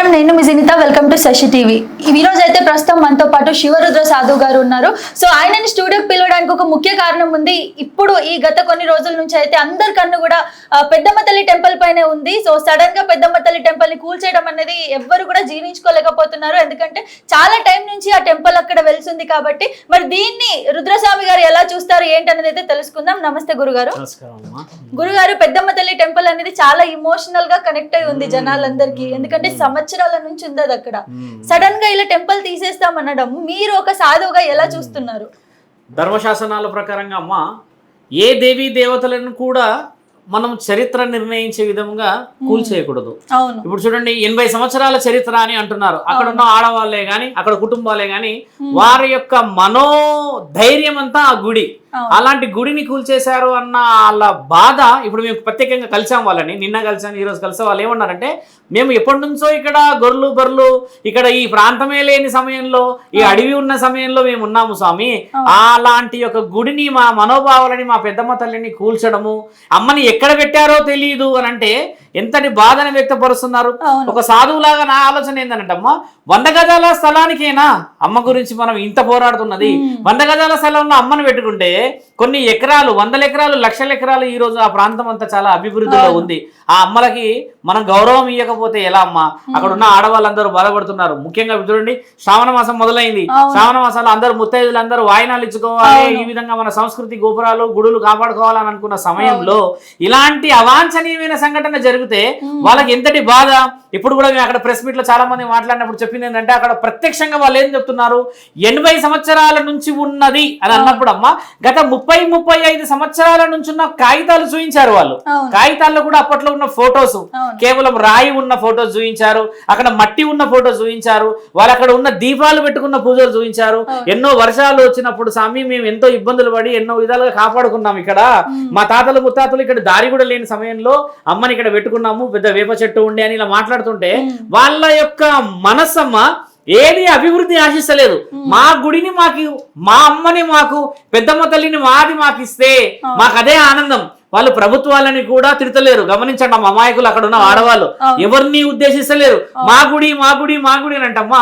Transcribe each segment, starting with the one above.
నమస్కారం, నేను మీ Sunitha. Welcome to Shashi TV. ఈ రోజు అయితే ప్రస్తుతం మనతో పాటు శివరుద్ర సాధు గారు ఉన్నారు. సో ఆయనని స్టూడియోకి పిలవడానికి ఒక ముఖ్య కారణం ఉంది. ఇప్పుడు ఈ గత కొన్ని రోజుల నుంచి అయితే అందరి కన్ను కూడా పెద్దమ్మ తల్లి టెంపుల్ పైనే ఉంది. సో సడన్ గా పెద్దమ్మ తల్లి టెంపుల్ ని కూల్చేయడం అనేది ఎవ్వరు కూడా జీర్ణించుకోలేకపోతున్నారు. ఎందుకంటే చాలా టైం నుంచి ఆ టెంపుల్ అక్కడ వెలిసింది కాబట్టి. మరి దీన్ని రుద్రస్వామి గారు ఎలా చూస్తారు ఏంటనేది అయితే తెలుసుకుందాం. నమస్తే గురుగారు. గురుగారు, పెద్దమ్మ తల్లి టెంపుల్ అనేది చాలా ఇమోషనల్ గా కనెక్ట్ అయి ఉంది జనాలందరికీ. ఎందుకంటే సంవత్సరాల నుంచి ఉంది అది అక్కడ. సడన్ గా ఇలా టెంపుల్ తీసేస్తామనడం మీరు ఒక సాధువుగా ఎలా చూస్తున్నారు? ధర్మశాసనాల ప్రకారంగా అమ్మ, ఏ దేవీ దేవతలను కూడా మనం చరిత్ర నిర్ణయించే విధంగా కూల్చేయకూడదు. ఇప్పుడు చూడండి, 80 సంవత్సరాల చరిత్ర అని అంటున్నారు. అక్కడ ఉన్న ఆడవాళ్లే గాని, అక్కడ కుటుంబాలే గాని, వారి యొక్క మనోధైర్యం అంతా ఆ గుడి. అలాంటి గుడిని కూల్చేశారు అన్న వాళ్ళ బాధ. ఇప్పుడు మేము ప్రత్యేకంగా కలిసాం వాళ్ళని, నిన్న కలిసాను, ఈరోజు కలిసే. వాళ్ళు ఏమన్నారంటే, మేము ఎప్పటి నుంచో ఇక్కడ గొర్రెలు బర్రెలు ఇక్కడ ఈ ప్రాంతమే లేని సమయంలో, ఈ అడవి ఉన్న సమయంలో మేము ఉన్నాము స్వామి. అలాంటి ఒక గుడిని, మా మనోభావాలని, మా పెద్దమ్మ తల్లిని కూల్చడము, అమ్మని ఎక్కడ పెట్టారో తెలియదు అని అంటే ఎంతటి బాధను వ్యక్తపరుస్తున్నారు. ఒక సాధువులాగా నా ఆలోచన ఏంటంటే, అమ్మ 100 గజాల స్థలానికేనా అమ్మ గురించి మనం ఇంత పోరాడుతున్నది? 100 గజాల స్థలంలో అమ్మను పెట్టుకుంటే కొన్ని ఎకరాలు, 100 ఎకరాలు, లక్షల ఎకరాలు ఈ రోజు ఆ ప్రాంతం అంతా చాలా అభివృద్ధిలో ఉంది. ఆ అమ్మలకి మనం గౌరవం ఇవ్వకపోతే ఎలా అమ్మ? అక్కడ ఉన్న ఆడవాళ్ళందరూ బాధపడుతున్నారు. ముఖ్యంగా చూడండి, శ్రావణ మాసం మొదలైంది. శ్రావణ మాసాలు అందరూ ముత్తైదులు అందరూ వాయినాలు ఇచ్చుకోవాలి, ఈ విధంగా మన సంస్కృతి గోపురాలు గుడులు కాపాడుకోవాలని అనుకున్న సమయంలో ఇలాంటి అవాంఛనీయమైన సంఘటన జరిగితే వాళ్ళకి ఎంతటి బాధ. ఇప్పుడు కూడా మేము అక్కడ ప్రెస్ మీట్ లో చాలా మంది మాట్లాడినప్పుడు చెప్పింది ఏంటంటే, అక్కడ ప్రత్యక్షంగా వాళ్ళు ఏం చెప్తున్నారు, 80 సంవత్సరాల నుంచి ఉన్నది అని అన్నప్పుడు అమ్మ, గత 30-35 సంవత్సరాల నుంచి ఉన్న కాగితాలు చూపించారు వాళ్ళు. కాగితాల్లో కూడా అప్పట్లో ఉన్న ఫొటోస్, కేవలం రాయి ఉన్న ఫొటోస్ చూపించారు, అక్కడ మట్టి ఉన్న ఫొటోస్ చూపించారు, వాళ్ళు అక్కడ ఉన్న దీపాలు పెట్టుకున్న పూజలు చూపించారు. ఎన్నో వర్షాలు వచ్చినప్పుడు స్వామి మేము ఎంతో ఇబ్బందులు పడి ఎన్నో విధాలుగా కాపాడుకున్నాం. ఇక్కడ మా తాతలు ముత్తాతలు ఇక్కడ దారి కూడా లేని సమయంలో అమ్మని ఇక్కడ పెట్టుకున్నాము, పెద్ద వేప చెట్టు ఉండే అని ఇలా మాట్లాడుతుంటే వాళ్ళ యొక్క మనస్సమ్మ ఏది అభివృద్ధి ఆశిస్తలేదు. మా గుడిని మాకు, మా అమ్మని మాకు, పెద్దమ్మ తల్లిని మాది మాకు ఇస్తే మాకు అదే ఆనందం. వాళ్ళు ప్రభుత్వాలని కూడా తిడతలేరు. గమనించండి అమ్మ, అమాయకులు అక్కడ ఉన్న ఆడవాళ్ళు ఎవరిని ఉద్దేశిస్తలేరు. మా గుడి మా గుడి మా గుడి అని అంటమ్మా.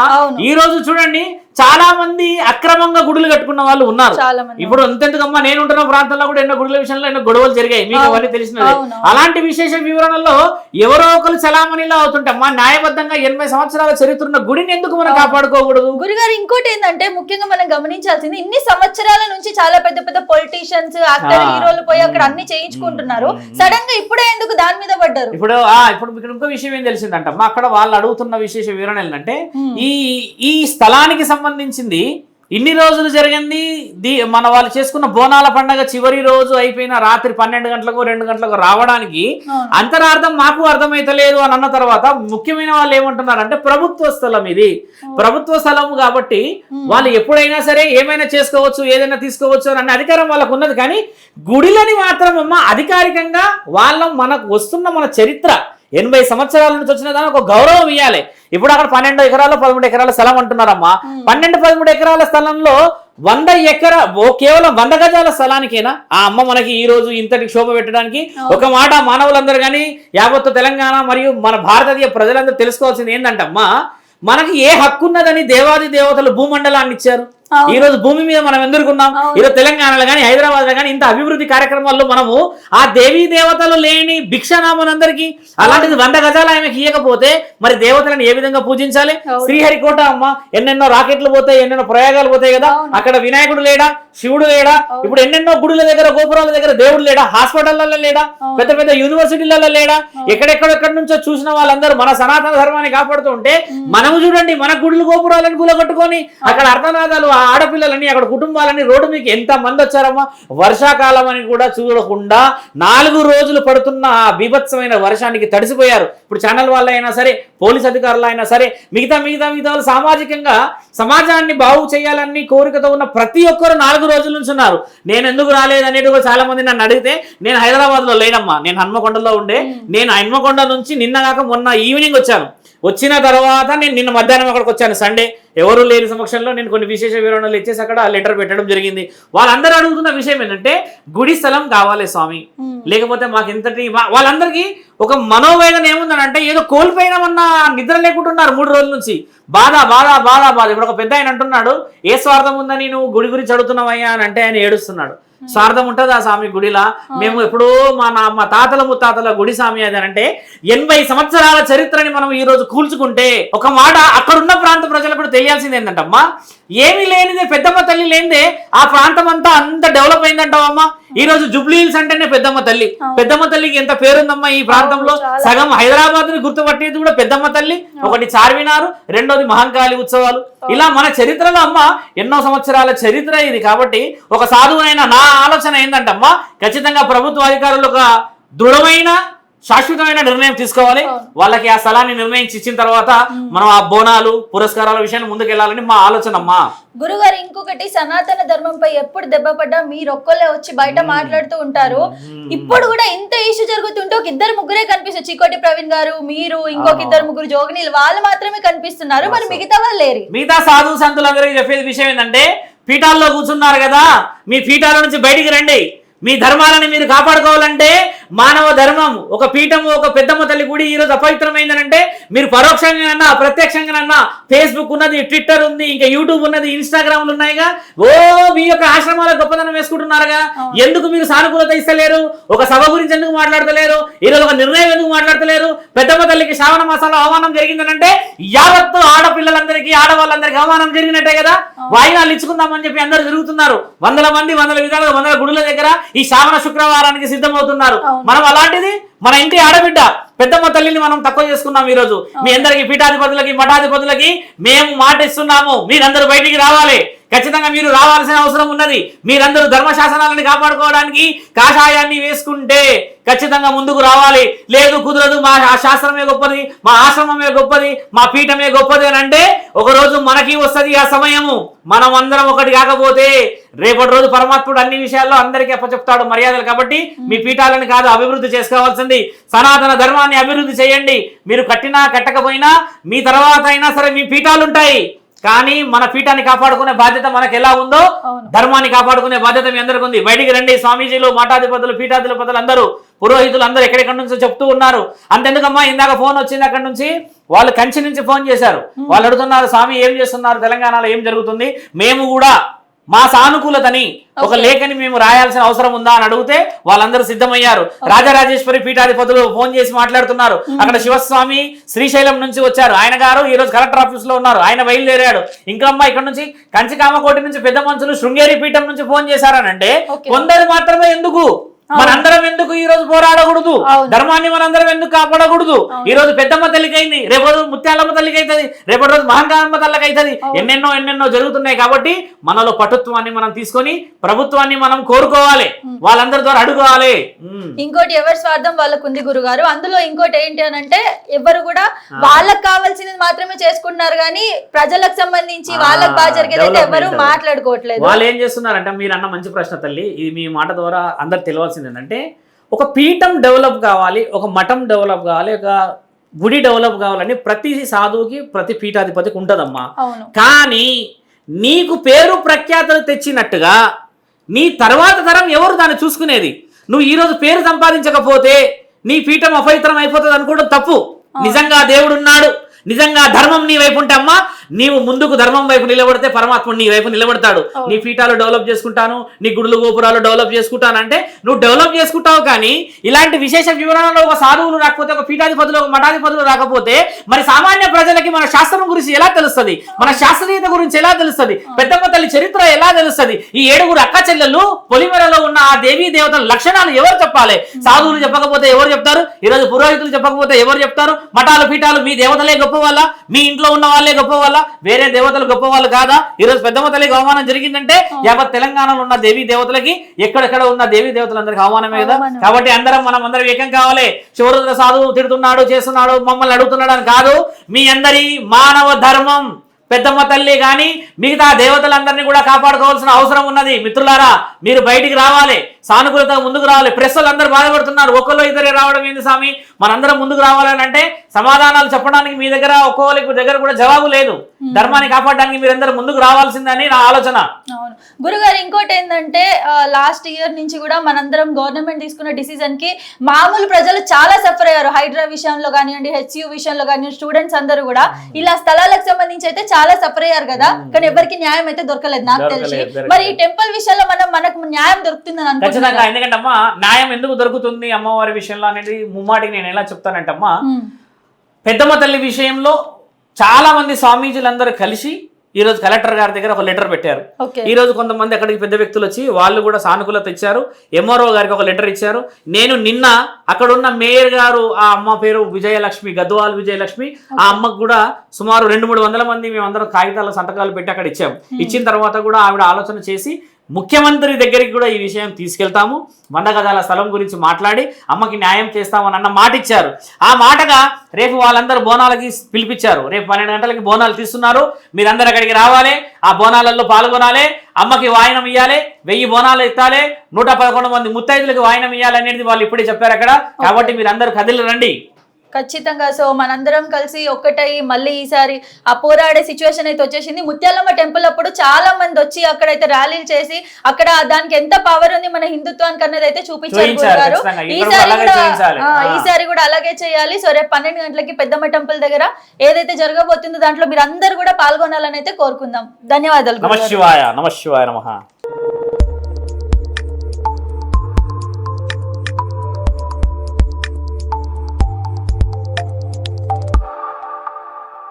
ఈ రోజు చూడండి, చాలా మంది అక్రమంగా గుడులు కట్టుకున్న వాళ్ళు ఉన్నారు. ఇప్పుడు అంతెందుకమ్మా, నేను ఉంటున్న ప్రాంతంలో కూడా ఎన్నో గుడుల విషయంలో ఎన్నో గొడవలు జరిగాయి, మీకు అవన్నీ తెలిసినది. అలాంటి విశేష వివరణలో ఎవరో ఒకరు చలామణిలా అవుతుంటమ్మా. న్యాయబద్ధంగా 80 సంవత్సరాల చరిత్ర ఉన్న గుడిని ఎందుకు మనం కాపాడుకోకూడదు? గురుగారు, ఇంకోటి ఏంటంటే ముఖ్యంగా మనం గమనించాల్సింది, ఇన్ని సంవత్సరాల నుంచి చాలా పెద్ద పెద్ద పొలిటీషియన్స్, యాక్టర్, హీరోలు పోయి అక్కడ అన్ని చేయించుకుంటున్నారు. సడన్ గా ఇప్పుడే ఎందుకు దాని మీద పడ్డారు? ఇప్పుడు ఇక్కడ ఇంకో విషయం ఏం తెలిసిందంటమ్మా, అక్కడ వాళ్ళు అడుగుతున్న విశేష వివరణ ఏంటంటే, ఈ స్థలానికి సంబంధించింది ఇన్ని రోజులు జరిగింది. మన వాళ్ళు చేసుకున్న బోనాల పండగ చివరి రోజు అయిపోయిన రాత్రి 12 గంటలకు 2 గంటలకు రావడానికి అంతరార్థం మాకు అర్థమైతలేదు అని అన్న తర్వాత ముఖ్యమైన వాళ్ళు ఏమంటున్నారంటే, ప్రభుత్వ స్థలం ఇది, ప్రభుత్వ స్థలం కాబట్టి వాళ్ళు ఎప్పుడైనా సరే ఏమైనా చేసుకోవచ్చు, ఏదైనా తీసుకోవచ్చు అని అనే అధికారం వాళ్ళకు ఉన్నది. కానీ గుడిలని మాత్రం అమ్మ అధికారికంగా మనకు వస్తున్న మన చరిత్ర 80 సంవత్సరాల నుంచి వచ్చిన దానికి ఒక గౌరవం ఇవ్వాలి. ఇప్పుడు అక్కడ 12 ఎకరాలు 13 ఎకరాల స్థలం అంటున్నారమ్మా. 12-13 ఎకరాల స్థలంలో 100 కేవలం 100 గజాల స్థలానికైనా ఆ అమ్మ మనకి ఈ రోజు ఇంతటి శోభ పెట్టడానికి ఒక మాట మానవులందరూ కానీ యావత్తు తెలంగాణ మరియు మన భారతీయ ప్రజలందరూ తెలుసుకోవాల్సింది ఏంటంటమ్మా, మనకి ఏ హక్కు ఉన్నదని దేవాది దేవతలు భూమండలాన్ని ఇచ్చారు. ఈ రోజు భూమి మీద మనం ఎందుకున్నాం? ఈరోజు తెలంగాణలో కానీ హైదరాబాద్ లో కానీ ఇంత అభివృద్ధి కార్యక్రమాల్లో మనము ఆ దేవీ దేవతలు లేని భిక్షనామనందరికీ అలాంటిది 100 గజాలు ఆమెకి ఇవ్వకపోతే మరి దేవతలను ఏ విధంగా పూజించాలి? శ్రీహరికోట అమ్మ ఎన్నెన్నో రాకెట్లు పోతాయి, ఎన్నెన్నో ప్రయోగాలు పోతాయి కదా, అక్కడ వినాయకుడు లేడా, శివుడు లేడా? ఇప్పుడు ఎన్నెన్నో గుడుల దగ్గర గోపురాల దగ్గర దేవుడు లేడా? హాస్పిటల్లో లేడా? పెద్ద పెద్ద యూనివర్సిటీలలో లేడా? ఎక్కడెక్కడెక్కడి నుంచో చూసిన వాళ్ళందరూ మన సనాతన ధర్మాన్ని కాపాడుతూ ఉంటే మనము చూడండి, మన గుడులు గోపురాలను కూలగొట్టుకొని అక్కడ అర్థనాదాలు ఆడపిల్లలని, అక్కడ కుటుంబాలని రోడ్డు మీకు ఎంత మంది వచ్చారమ్మా. వర్షాకాలం అని కూడా చూడకుండా 4 రోజులు పడుతున్న బీభత్సమైన వర్షానికి తడిసిపోయారు. ఇప్పుడు ఛానల్ వాళ్ళు అయినా సరే, పోలీస్ అధికారులు అయినా సరే, మిగతా వాళ్ళు సామాజికంగా సమాజాన్ని బాగు చేయాలని కోరికతో ఉన్న ప్రతి ఒక్కరు 4 రోజుల నుంచి ఉన్నారు. నేను ఎందుకు రాలేదు అనేది కూడా చాలా మంది నన్ను అడిగితే, నేను హైదరాబాద్ లో లేనమ్మా, నేను హన్మకొండలో ఉండే. నేను హన్మకొండ నుంచి నిన్న కాక మొన్న ఈవినింగ్ వచ్చాను. వచ్చిన తర్వాత నేను నిన్న మధ్యాహ్నం అక్కడికి వచ్చాను. సండే ఎవరు లేని సమక్షంలో నేను కొన్ని విశేష వివరణలు ఇచ్చేసి అక్కడ లెటర్ పెట్టడం జరిగింది. వాళ్ళందరూ అడుగుతున్న విషయం ఏంటంటే, గుడి స్థలం కావాలి స్వామి, లేకపోతే మాకు ఎంతటి వాళ్ళందరికీ ఒక మనోవేదన ఏముందనంటే ఏదో కోల్పోయినామన్న నిద్ర లేకుంటున్నారు 3 రోజుల నుంచి. బాధ బాధ బాధ బాధ. ఇప్పుడు ఒక పెద్ద ఆయన అంటున్నాడు, ఏ స్వార్థం ఉందని నువ్వు గుడి గురించి అడుగుతున్నావయ్యా అని అంటే ఆయన ఏడుస్తున్నాడు. స్వార్థం ఉంటుంది ఆ స్వామి గుడిలా? మేము ఎప్పుడో మా తాతల ముత్తాతల గుడి స్వామి అది అంటే 80 సంవత్సరాల చరిత్రని మనం ఈ రోజు కూల్చుకుంటే ఒక మాట అక్కడున్న ప్రాంత ప్రజలకు కూడా తెలియాల్సింది ఏంటంటమ్మా, ఏమీ లేనిదే పెద్దమ్మ తల్లి లేనిదే ఆ ప్రాంతం అంతా అంత డెవలప్ అయిందంటావమ్మా. ఈ రోజు జూబ్లీ హిల్స్ అంటేనే పెద్దమ్మ తల్లి. పెద్దమ్మ తల్లికి ఎంత పేరుందమ్మా ఈ ప్రాంతంలో. సగం హైదరాబాద్ ని గుర్తుపట్టేది కూడా పెద్దమ్మ తల్లి. ఒకటి చార్మినారు, రెండోది మహంకాళి ఉత్సవాలు. ఇలా మన చరిత్రలో అమ్మ ఎన్నో సంవత్సరాల చరిత్ర ఇది. కాబట్టి ఒక సాధువైన నా ఆలోచన ఏంటంటమ్మా, ఖచ్చితంగా ప్రభుత్వ అధికారులు ఒక దృఢమైన శాశ్వతమైన నిర్ణయం తీసుకోవాలి. వాళ్ళకి ఆ స్థలాన్ని నిర్ణయించి ఇచ్చిన తర్వాత మనం ఆ బోనాలు పురస్కారాల విషయాన్ని ముందుకెళ్లాలని మా ఆలోచన అమ్మా. గురుగారు, ఇంకొకటి సనాతన ధర్మంపై ఎప్పుడు దెబ్బ పడ్డా మీరు ఒక్కళ్ళే వచ్చి బయట మాట్లాడుతూ ఉంటారు. ఇప్పుడు కూడా ఇంత ఇష్యూ జరుగుతుంటే ఒక 2-3 కనిపిస్తారు. చికోటి ప్రవీణ్ గారు, మీరు, ఇంకొక 2-3 జోగినీలు, వాళ్ళు మాత్రమే కనిపిస్తున్నారు. మరి మిగతా వాళ్ళు లేరు. మిగతా సాధు సంతులందరికీ చెప్పేది విషయం ఏంటంటే, పీఠాల్లో కూర్చున్నారు కదా, మీ పీఠాల నుంచి బయటికి రండి. మీ ధర్మాలని మీరు కాపాడుకోవాలంటే మానవ ధర్మం ఒక పీఠము ఒక పెద్దమ్మ తల్లి గుడి ఈరోజు అపవిత్రమైందనంటే మీరు పరోక్షంగానన్నా ప్రత్యక్షంగానన్నా ఫేస్బుక్ ఉన్నది, ట్విట్టర్ ఉంది, ఇంకా యూట్యూబ్ ఉన్నది, ఇన్స్టాగ్రామ్లు ఉన్నాయిగా. మీ యొక్క ఆశ్రమాల గొప్పదనం వేసుకుంటున్నారుగా. ఎందుకు మీరు సానుకూలత ఇస్తలేరు? ఒక సభ గురించి ఎందుకు మాట్లాడతలేరు? ఈరోజు ఒక నిర్ణయం ఎందుకు మాట్లాడతలేరు? పెద్దమ్మ తల్లికి శ్రావణ మాసంలో అవమానం జరిగిందనంటే యావత్తు ఆడపిల్లలందరికీ ఆడవాళ్ళందరికీ అవమానం జరిగినట్టే కదా. వాయినాలు ఇచ్చుకుందామని చెప్పి అందరూ తిరుగుతున్నారు. 100 మంది 100 విధాలుగా 100 గుడుల దగ్గర ఈ శ్రావణ శుక్రవారానికి సిద్ధమవుతున్నారు. మనం అలాంటిది మన ఇంటి ఆడబిడ్డ పెద్దమ్మ తల్లిని మనం తక్కువ చేసుకున్నాం. ఈ రోజు మీ అందరికి పీఠాధిపతులకి మఠాధిపతులకి మేము మాట ఇస్తున్నాము, మీరందరూ బయటికి రావాలి. ఖచ్చితంగా మీరు రావాల్సిన అవసరం ఉన్నది. మీరందరూ ధర్మశాసనాలను కాపాడుకోవడానికి కాషాయాన్ని వేసుకుంటే ఖచ్చితంగా ముందుకు రావాలి. లేదు కుదరదు, మా శాస్త్రమే గొప్పది, మా ఆశ్రమమే గొప్పది, మా పీఠమే గొప్పది అని అంటే ఒకరోజు మనకి వస్తుంది ఆ సమయము. మనం అందరం ఒకటి కాకపోతే రేపటి రోజు పరమాత్ముడు అన్ని విషయాల్లో అందరికీ అప్పచెప్తాడు మర్యాదలు. కాబట్టి మీ పీఠాలను కాదు అభివృద్ధి చేసుకోవాల్సింది, సనాతన ధర్మాన్ని అభివృద్ధి చేయండి. మీరు కట్టినా కట్టకపోయినా మీ తర్వాత అయినా సరే మీ పీఠాలు ఉంటాయి. కానీ మన పీఠాన్ని కాపాడుకునే బాధ్యత మనకు ఎలా ఉందో ధర్మాన్ని కాపాడుకునే బాధ్యత మీ అందరికీ ఉంది. బయటికి రండి. స్వామీజీలు, మఠాధిపతులు, పీఠాధిపతులు అందరూ, పురోహితులు అందరూ ఎక్కడెక్కడి నుంచి చెప్తూ ఉన్నారు. అంతెందుకమ్మా, ఇందాక ఫోన్ వచ్చింది అక్కడి నుంచి, వాళ్ళు కంచి నుంచి ఫోన్ చేశారు. వాళ్ళు అడుగుతున్నారు, స్వామి ఏం చేస్తున్నారు, తెలంగాణలో ఏం జరుగుతుంది, మేము కూడా మా సానుకూలతని ఒక లేఖని మేము రాయాల్సిన అవసరం ఉందా అని అడిగితే వాళ్ళందరూ సిద్ధమయ్యారు. రాజరాజేశ్వరి పీఠాధిపతులు ఫోన్ చేసి మాట్లాడుతున్నారు. అక్కడ శివస్వామి శ్రీశైలం నుంచి వచ్చారు. ఆయన గారు ఈ రోజు కలెక్టర్ ఆఫీస్ లో ఉన్నారు. ఆయన బయలుదేరాడు. ఇంకా అమ్మ ఇక్కడ నుంచి కంచి కామకోటి నుంచి పెద్ద మనుషులు శృంగేరి పీఠం నుంచి ఫోన్ చేశారనంటే కొందరు మాత్రమే ఎందుకు? మనందరం ఎందుకు ఈ రోజు పోరాడకూడదు? ధర్మాన్ని మనందరం ఎందుకు కాపాడకూడదు? ఈ రోజు పెద్దమ్మ తల్లికి అయింది, రేపు రోజు ముత్యాలమ్మ తల్లికి అవుతుంది, రేపటి రోజు మహంకాళమ్మ తల్లికి అవుతుంది. ఎన్నెన్నో జరుగుతున్నాయి. కాబట్టి మనలో పటుత్వాన్ని మనం తీసుకొని ప్రభుత్వాన్ని మనం కోరుకోవాలి, వాళ్ళందరి ద్వారా అడుగుకోవాలి. ఇంకోటి ఎవరి స్వార్థం వాళ్ళకు ఉంది గురుగారు. అందులో ఇంకోటి ఏంటి అని అంటే ఎవరు కూడా వాళ్ళకి కావాల్సినది మాత్రమే చేసుకుంటున్నారు, కానీ ప్రజలకు సంబంధించి వాళ్ళకి బాగా జరిగేది ఎవరు మాట్లాడుకోవట్లేదు. వాళ్ళు ఏం చేస్తున్నారంటే, మీరు అన్న మంచి ప్రశ్న తల్లి, ఇది మీ మాట ద్వారా అందరు తెలియాల్సింది ఏంటంటే, ఒక పీఠం డెవలప్ కావాలి, ఒక మఠం డెవలప్ కావాలి, ఒక గుడి డెవలప్ కావాలని ప్రతి సాధువుకి ప్రతి పీఠాధిపతికి ఉంటదమ్మా. కానీ నీకు పేరు ప్రఖ్యాతలు తెచ్చినట్టుగా నీ తర్వాత తరం ఎవరు దాన్ని చూసుకునేది? నువ్వు ఈరోజు పేరు సంపాదించకపోతే నీ పీఠం అపవిత్రం అయిపోతుంది అనుకోవడం తప్పు. నిజంగా దేవుడున్నాడు, నిజంగా ధర్మం నీ వైపు ఉంటే అమ్మా, నీవు ముందుకు ధర్మం వైపు నిలబడితే పరమాత్ముడు నీ వైపు నిలబడతాడు. నీ పీఠాలు డెవలప్ చేసుకుంటాను, నీ గుడులు గోపురాలు డెవలప్ చేసుకుంటాను అంటే నువ్వు డెవలప్ చేసుకుంటావు. కానీ ఇలాంటి విశేష వివరణలో ఒక సాధువులు రాకపోతే, ఒక పీఠాధిపతులు, ఒక మఠాధిపతులు రాకపోతే మరి సామాన్య ప్రజలకి మన శాస్త్రం గురించి ఎలా తెలుస్తుంది? మన శాస్త్రీయత గురించి ఎలా తెలుస్తుంది? పెద్దమ్మ తల్లి చరిత్ర ఎలా తెలుస్తుంది? ఈ 7 అక్క చెల్లెళ్ళు పొలిమేరలో ఉన్న ఆ దేవీ దేవతల లక్షణాలు ఎవరు చెప్పాలి? సాధువులు చెప్పకపోతే ఎవరు చెప్తారు? ఈరోజు పురోహితులు చెప్పకపోతే ఎవరు చెప్తారు? మఠాలు పీఠాలు మీ దేవతలే గొప్ప వాళ్ళ, మీ ఇంట్లో ఉన్న వాళ్ళే గొప్ప వాళ్ళ, వేరే దేవతలు గొప్ప వాళ్ళు కాదా? ఈరోజు పెద్దమ్మ తల్లికి అవమానం జరిగిందంటే యావత్ తెలంగాణలో ఉన్న దేవీ దేవతలకి, ఎక్కడెక్కడ ఉన్న దేవీ దేవతలందరికీ అవమానమే కదా. కాబట్టి మనం అందరం ఏకం కావాలి. శివరుద్ర సాధువు తిడుతున్నాడు, చేస్తున్నాడు, మమ్మల్ని అడుగుతున్నాడు అని కాదు. మీ అందరి మానవ ధర్మం పెద్దమ్మ తల్లి కానీ మిగతా దేవతలందరినీ కూడా కాపాడుకోవాల్సిన అవసరం ఉన్నది. మిత్రులారా, మీరు బయటికి రావాలి, సానుకూలత ముందుకు రావాలి. ప్రెస్ అందరూ బాధపడుతున్నారు, ఒక్కళ్ళు ఇద్దరే రావడం ఏంది స్వామి, మనందరం ముందుకు రావాలని అంటే సమాధానాలు చెప్పడానికి మీ దగ్గర ఒక్కొక్కరి దగ్గర కూడా జవాబు లేదు. ధర్మాన్ని కాపాడడానికి మీరందరూ ముందుకు రావాల్సిందని నా ఆలోచన. అవును గురుగారు, ఇంకోటి ఏంటంటే లాస్ట్ ఇయర్ నుంచి కూడా మనందరం గవర్నమెంట్ తీసుకున్న డిసిజన్ కి మామూలు ప్రజలు చాలా సఫర్ అయ్యారు. హైడ్రా విషయంలో కానివ్వండి, హెచ్యూ విషయంలో కానివ్వండి, స్టూడెంట్స్ అందరూ కూడా ఇలా స్థలాలకు సంబంధించి అయితే చాలా సఫర్ అయ్యారు కదా, కానీ ఎవరికి న్యాయం అయితే దొరకలేదు నాకు తెలిసి. మరి ఈ టెంపుల్ విషయంలో మనకు న్యాయం దొరుకుతుందని అనుకుంటున్నాను. ఎందుకంటే అమ్మా, న్యాయం ఎందుకు దొరుకుతుంది అమ్మవారి విషయంలో అనేది ముమ్మాటికి నేను ఎలా చెప్తానంటే అమ్మా, పెద్దమ్మ తల్లి విషయంలో చాలా మంది స్వామీజీలందరూ కలిసి ఈ రోజు కలెక్టర్ గారి దగ్గర ఒక లెటర్ పెట్టారు. ఈ రోజు కొంతమంది అక్కడికి పెద్ద వ్యక్తులు వచ్చి వాళ్ళు కూడా సానుకూలత ఇచ్చారు. ఎంఆర్ఓ గారికి ఒక లెటర్ ఇచ్చారు. నేను నిన్న అక్కడ ఉన్న మేయర్ గారు, ఆ అమ్మ పేరు విజయలక్ష్మి, గద్వాల్ విజయలక్ష్మి, ఆ అమ్మకు కూడా సుమారు 200-300 మంది మేమందరం కాగితాల సంతకాలు పెట్టి అక్కడ ఇచ్చాము. ఇచ్చిన తర్వాత కూడా ఆవిడ ఆలోచన చేసి ముఖ్యమంత్రి దగ్గరికి కూడా ఈ విషయం తీసుకెళ్తాము, 100 గజాల స్థలం గురించి మాట్లాడి అమ్మకి న్యాయం చేస్తామని అన్న మాట ఇచ్చారు. ఆ మాటగా రేపు వాళ్ళందరూ బోనాలకి పిలిపించారు. రేపు 12 గంటలకి బోనాలు తీస్తున్నారు, మీరందరూ అక్కడికి రావాలి, ఆ బోనాలలో పాల్గొనాలి, అమ్మకి వాయనం ఇవ్వాలి, 1000 బోనాలు ఎత్తాలి, 111 మంది ముత్తైదులకు వాయనం ఇవ్వాలి అనేది వాళ్ళు ఇప్పుడే చెప్పారు అక్కడ. కాబట్టి మీరందరూ కదిలి రండి ఖచ్చితంగా. సో మనందరం కలిసి ఒక్కటై మళ్ళీ ఈసారి ఆ పోరాడే సిచ్యువేషన్ అయితే వచ్చేసింది. ముత్యాలమ్మ టెంపుల్ అప్పుడు చాలా మంది వచ్చి అక్కడైతే ర్యాలీలు చేసి అక్కడ దానికి ఎంత పవర్ ఉంది మన హిందుత్వానికి అన్నది అయితే చూపించారు గురుగారు. ఈసారి కూడా అలాగే చేయాలి. సో రేపు 12 గంటలకి పెద్దమ్మ టెంపుల్ దగ్గర ఏదైతే జరగబోతుందో దాంట్లో మీరు అందరూ కూడా పాల్గొనాలని అయితే కోరుకుందాం. ధన్యవాదాలు. నమః శివాయ. నమః శివాయ. నమః.